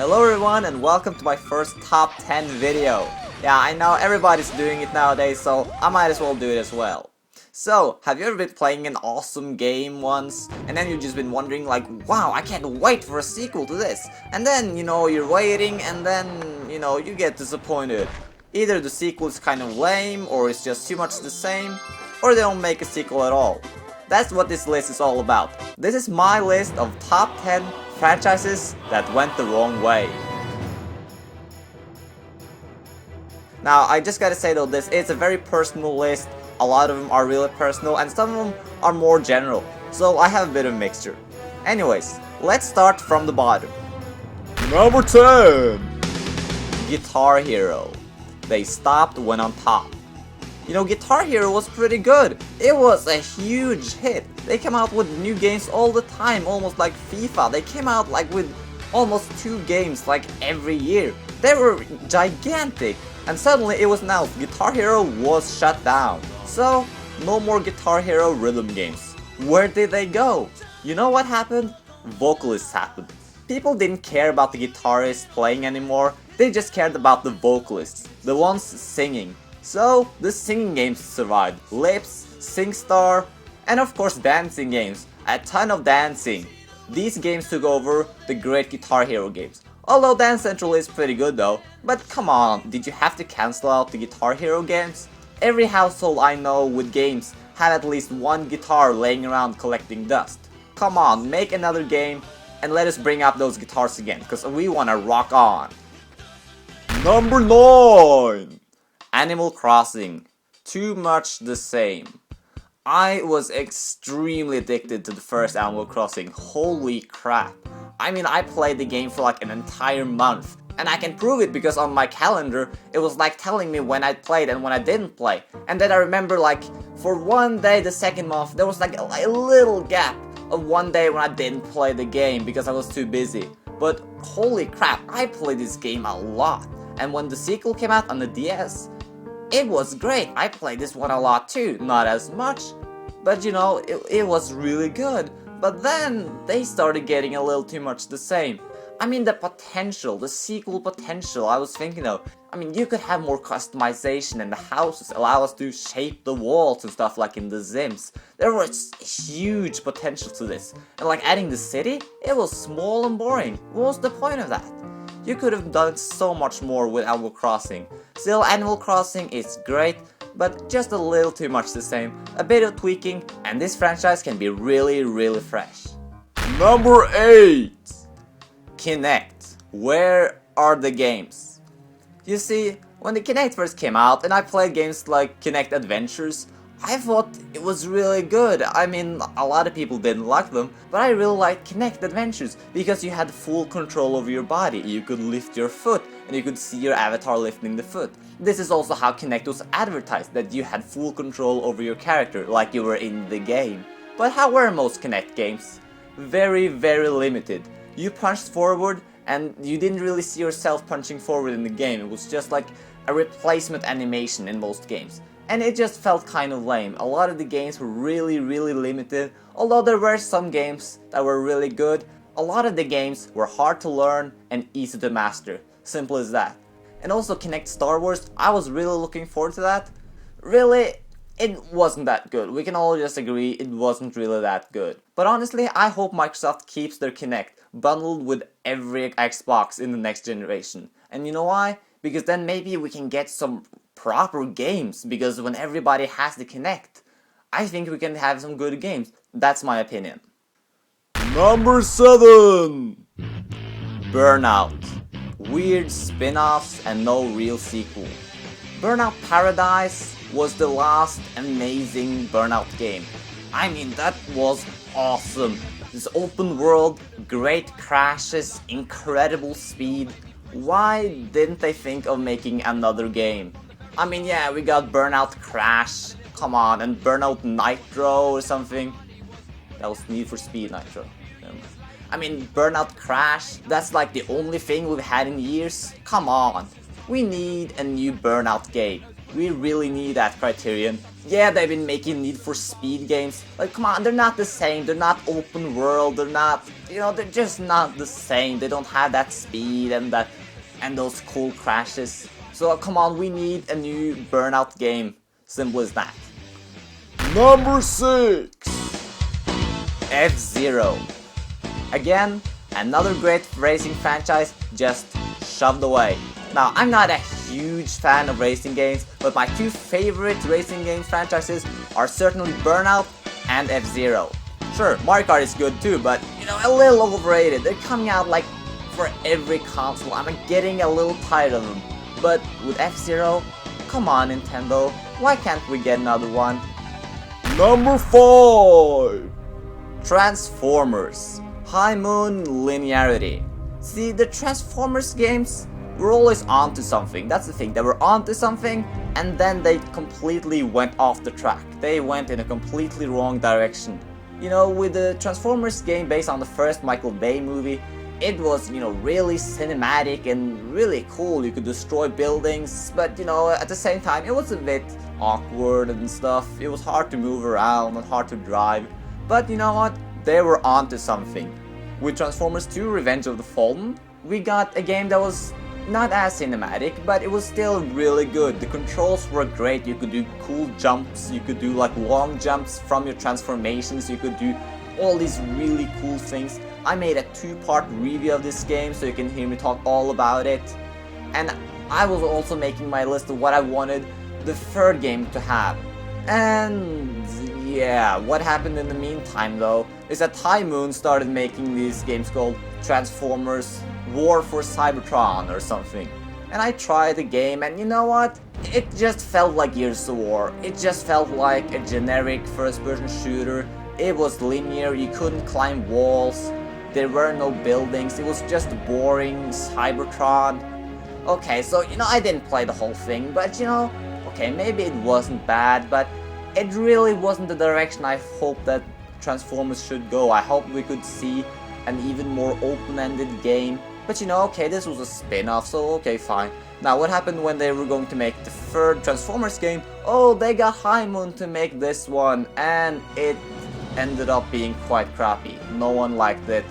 Hello everyone and welcome to my first top 10 video. Yeah, I know everybody's doing it nowadays, so I might as well do it as well. So, have you ever been playing an awesome game once, and then you've just been wondering like, wow, I can't wait for a sequel to this. And then, you're waiting and then, you get disappointed. Either the sequel is kind of lame, or it's just too much the same, or they don't make a sequel at all. That's what this list is all about. This is my list of top 10 franchises that went the wrong way. Now, I just gotta say though, this is a very personal list. A lot of them are really personal and some of them are more general. So I have a bit of a mixture. Anyways, let's start from the bottom. Number 10! Guitar Hero. They stopped when on top. Guitar Hero was pretty good. It was a huge hit. They come out with new games all the time, almost like FIFA. They came out like with almost 2 games like every year. They were gigantic. And suddenly it was announced Guitar Hero was shut down. So, no more Guitar Hero rhythm games. Where did they go? You know what happened? Vocalists happened. People didn't care about the guitarist playing anymore. They just cared about the vocalists, the ones singing. So, the singing games survived. Lips, SingStar, and of course dancing games. A ton of dancing. These games took over the great Guitar Hero games. Although Dance Central is pretty good though. But come on, did you have to cancel out the Guitar Hero games? Every household I know with games had at least one guitar laying around collecting dust. Come on, make another game and let us bring up those guitars again, because we wanna rock on. Number 9! Animal Crossing. Too much the same. I was extremely addicted to the first Animal Crossing. Holy crap. I mean, I played the game for like an entire month. And I can prove it because on my calendar, it was like telling me when I played and when I didn't play. And then I remember like, for one day the second month, there was like a little gap of one day when I didn't play the game because I was too busy. But holy crap, I played this game a lot. And when the sequel came out on the DS, it was great. I played this one a lot too, not as much, but it was really good. But then they started getting a little too much the same. I mean, the potential, the sequel potential, I was thinking of. I mean, you could have more customization and the houses allow us to shape the walls and stuff like in The Sims. There was huge potential to this. And like adding the city, it was small and boring. What was the point of that? You could have done so much more with Animal Crossing. Still, Animal Crossing is great, but just a little too much the same. A bit of tweaking, and this franchise can be really, really fresh. Number 8! Kinect. Where are the games? You see, when the Kinect first came out, and I played games like Kinect Adventures, I thought it was really good. I mean, a lot of people didn't like them, but I really liked Kinect Adventures because you had full control over your body. You could lift your foot and you could see your avatar lifting the foot. This is also how Kinect was advertised, that you had full control over your character, like you were in the game. But how were most Kinect games? Very, very limited. You punched forward and you didn't really see yourself punching forward in the game. It was just like a replacement animation in most games. And it just felt kind of lame. A lot of the games were really, really limited. Although there were some games that were really good, a lot of the games were hard to learn and easy to master. Simple as that. And also Kinect Star Wars, I was really looking forward to that. Really, it wasn't that good. We can all just agree it wasn't really that good. But honestly, I hope Microsoft keeps their Kinect bundled with every Xbox in the next generation. And you know why? Because then maybe we can get some proper games, because when everybody has the Kinect, I think we can have some good games. That's my opinion. Number 7! Burnout. Weird spin-offs and no real sequel. Burnout Paradise was the last amazing Burnout game. I mean, that was awesome. This open world, great crashes, incredible speed. Why didn't they think of making another game? I mean, yeah, we got Burnout Crash, come on, and Burnout Nitro or something. That was Need for Speed Nitro. I mean, Burnout Crash, that's like the only thing we've had in years. Come on, we need a new Burnout game. We really need that Criterion. Yeah, they've been making Need for Speed games. Like, come on, they're not the same. They're not open world. They're not, they're just not the same. They don't have that speed and those cool crashes. So come on, we need a new Burnout game. Simple as that. Number 6, FZero. Again, another great racing franchise just shoved away. Now, I'm not a huge fan of racing games, but my two favorite racing game franchises are certainly Burnout and FZero. Sure, Mario Kart is good too, but a little overrated. They're coming out like for every console. I'm getting a little tired of them. But with FZero, come on Nintendo, why can't we get another one? Number 5, Transformers. High Moon Linearity. See, the Transformers games were always onto something. That's the thing, they were onto something and then they completely went off the track. They went in a completely wrong direction. With the Transformers game based on the first Michael Bay movie, it was, really cinematic and really cool. You could destroy buildings, but, at the same time, it was a bit awkward and stuff. It was hard to move around and hard to drive. But you know what? They were onto something. With Transformers 2 Revenge of the Fallen, we got a game that was not as cinematic, but it was still really good. The controls were great. You could do cool jumps. You could do like long jumps from your transformations. You could do all these really cool things. I made a 2-part review of this game, so you can hear me talk all about it. And I was also making my list of what I wanted the third game to have. And yeah, what happened in the meantime though is that High Moon started making these games called Transformers War for Cybertron or something. And I tried the game, and you know what? It just felt like Gears of War. It just felt like a generic first-person shooter. It was linear, you couldn't climb walls, there were no buildings, it was just boring Cybertron. Okay, so I didn't play the whole thing, but okay, maybe it wasn't bad, but it really wasn't the direction I hoped that Transformers should go. I hoped we could see an even more open-ended game. But okay, this was a spin-off, so okay, fine. Now, what happened when they were going to make the third Transformers game? Oh, they got High Moon to make this one, and it ended up being quite crappy. No one liked it.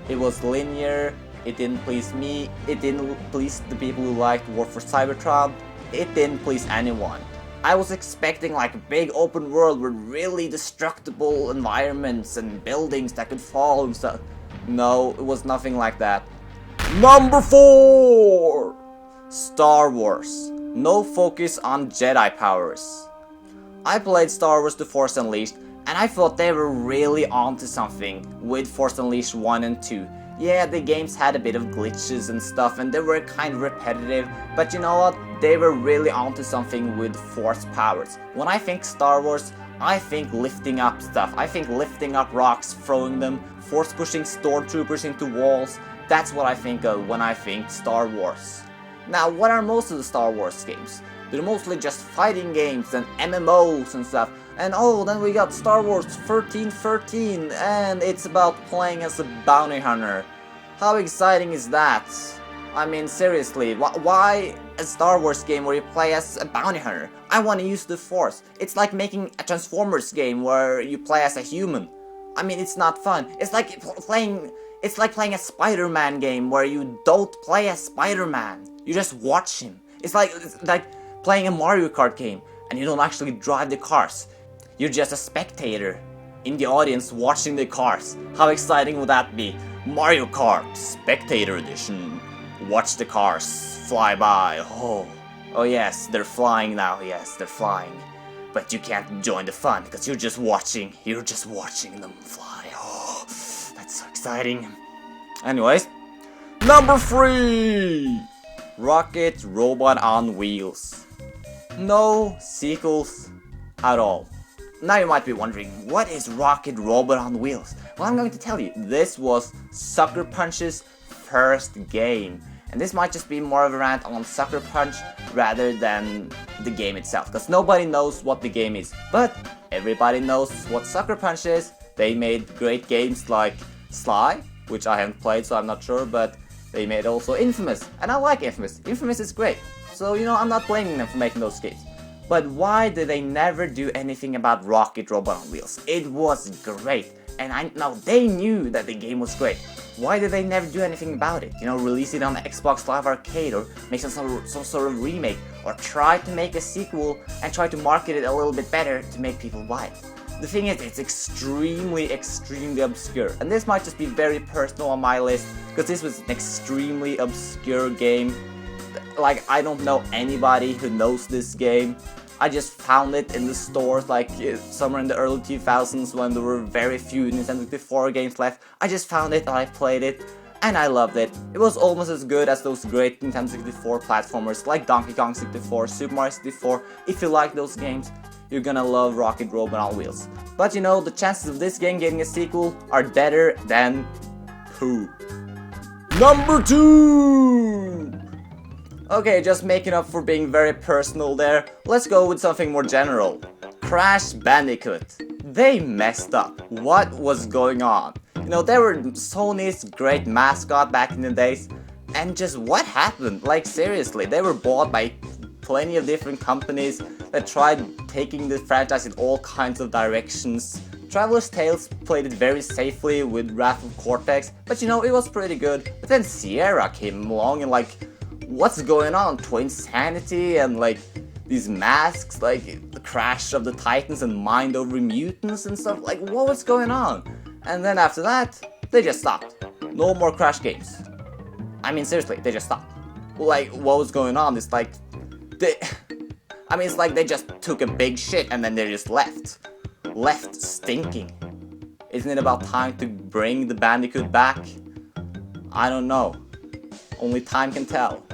It was linear, it didn't please me, it didn't please the people who liked War for Cybertron, it didn't please anyone. I was expecting like a big open world with really destructible environments and buildings that could fall and stuff. No, it was nothing like that. Number 4! Star Wars. No focus on Jedi powers. I played Star Wars The Force Unleashed, and I thought they were really onto something with Force Unleashed 1 and 2. Yeah, the games had a bit of glitches and stuff, and they were kind of repetitive, but you know what? They were really onto something with Force powers. When I think Star Wars, I think lifting up stuff. I think lifting up rocks, throwing them, force pushing stormtroopers into walls. That's what I think of when I think Star Wars. Now, what are most of the Star Wars games? They're mostly just fighting games and MMOs and stuff. And oh, then we got Star Wars 1313, and it's about playing as a bounty hunter. How exciting is that? I mean, seriously, why a Star Wars game where you play as a bounty hunter? I want to use the Force. It's like making a Transformers game where you play as a human. I mean, it's not fun. It's like playing a Spider-Man game where you don't play as Spider-Man. You just watch him. It's like playing a Mario Kart game and you don't actually drive the cars. You're just a spectator in the audience watching the cars. How exciting would that be? Mario Kart Spectator Edition. Watch the cars fly by. Oh yes, they're flying now. Yes, they're flying. But you can't join the fun because you're just watching. You're just watching them fly. Oh, that's so exciting. Anyways, number 3. Rocket Robot on Wheels. No sequels at all. Now you might be wondering, what is Rocket Robot on Wheels? Well, I'm going to tell you, this was Sucker Punch's first game. And this might just be more of a rant on Sucker Punch rather than the game itself, because nobody knows what the game is. But everybody knows what Sucker Punch is. They made great games like Sly, which I haven't played, so I'm not sure, but they made also Infamous, and I like Infamous. Infamous is great, so I'm not blaming them for making those games. But why did they never do anything about Rocket Robot on Wheels? It was great, and now they knew that the game was great. Why did they never do anything about it? You know, release it on the Xbox Live Arcade, or make some sort of remake, or try to make a sequel and try to market it a little bit better to make people buy it. The thing is, it's extremely obscure, and this might just be very personal on my list, because this was an extremely obscure game. Like, I don't know anybody who knows this game. I just found it in the stores like somewhere in the early 2000s when there were very few Nintendo 64 games left. I just found it and I played it and I loved it. It was almost as good as those great Nintendo 64 platformers like Donkey Kong 64, Super Mario 64. If you like those games, you're gonna love Rocket Robot on Wheels. But you know, the chances of this game getting a sequel are better than poo. Number 2! Okay, just making up for being very personal there, let's go with something more general. Crash Bandicoot. They messed up. What was going on? You know, they were Sony's great mascot back in the days, and just what happened? Like, seriously, they were bought by plenty of different companies that tried taking the franchise in all kinds of directions. Traveler's Tales played it very safely with Wrath of Cortex, but you know, it was pretty good. But then FZero came along and like, what's going on? Twinsanity and like these masks, like the Crash of the Titans and Mind Over Mutants and stuff. Like, what was going on? And then after that, they just stopped. No more Crash games. I mean, seriously, they just stopped. Like, what was going on? It's like it's like they just took a big shit and then they just left. Left stinking. Isn't it about time to bring the Bandicoot back? I don't know. Only time can tell.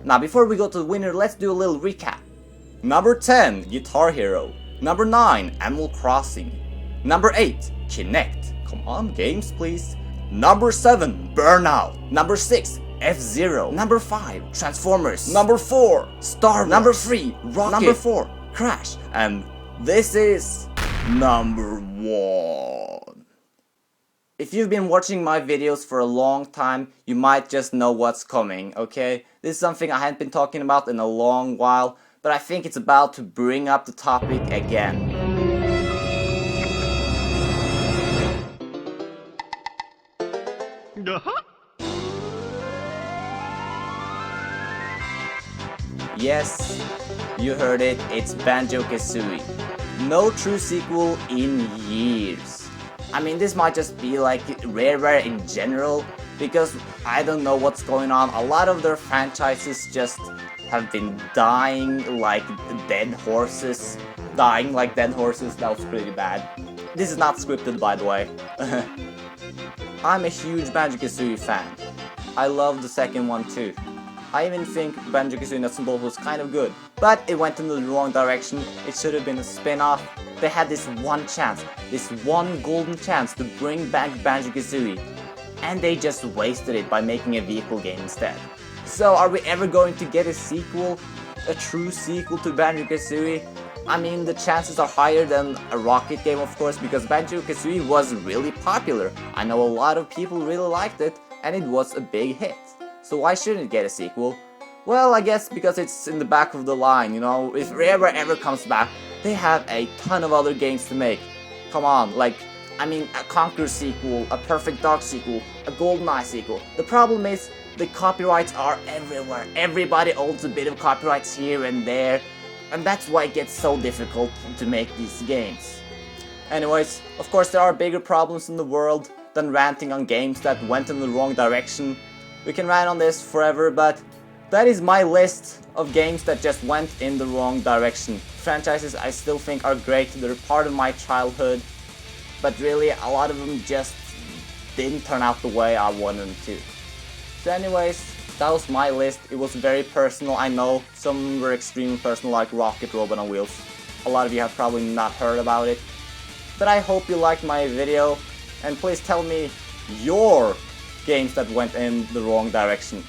Now, before we go to the winner, let's do a little recap. Number 10, Guitar Hero. Number 9, Animal Crossing. Number 8, Kinect. Come on, games please. Number 7, Burnout. Number 6, FZero. Number 5, Transformers. Number 4, Star Wars. Number 3, Rocket. Number 4, Crash. And this is number 1. If you've been watching my videos for a long time, you might just know what's coming, okay? This is something I hadn't been talking about in a long while, but I think it's about to bring up the topic again. Yes, you heard it, it's Banjo Kazooie. No true sequel in years. I mean, this might just be like rare in general, because I don't know what's going on. A lot of their franchises just have been dying like dead horses. Dying like dead horses, that was pretty bad. This is not scripted, by the way. I'm a huge Banjo Kazooie fan. I love the second one too. I even think Banjo Kazooie Nuts and Bolts was kind of good, but it went in the wrong direction. It should have been a spin-off. They had this one chance, this one golden chance to bring back Banjo Kazooie, and they just wasted it by making a vehicle game instead. So are we ever going to get a sequel? A true sequel to Banjo Kazooie? I mean, the chances are higher than a Rocket game, of course, because Banjo Kazooie was really popular. I know a lot of people really liked it, and it was a big hit. So why shouldn't it get a sequel? Well, I guess because it's in the back of the line, you know, if Rare ever comes back, they have a ton of other games to make. Come on, like, I mean, a Conquer sequel, a Perfect Dark sequel, a GoldenEye sequel. The problem is, the copyrights are everywhere. Everybody owns a bit of copyrights here and there, and that's why it gets so difficult to make these games. Anyways, of course there are bigger problems in the world than ranting on games that went in the wrong direction. We can rant on this forever, but that is my list of games that just went in the wrong direction. Franchises I still think are great, they're part of my childhood, but really a lot of them just didn't turn out the way I wanted them to. So anyways, that was my list. It was very personal, I know. Some were extremely personal, like Rocket Robot on Wheels. A lot of you have probably not heard about it. But I hope you liked my video, and please tell me your games that went in the wrong direction.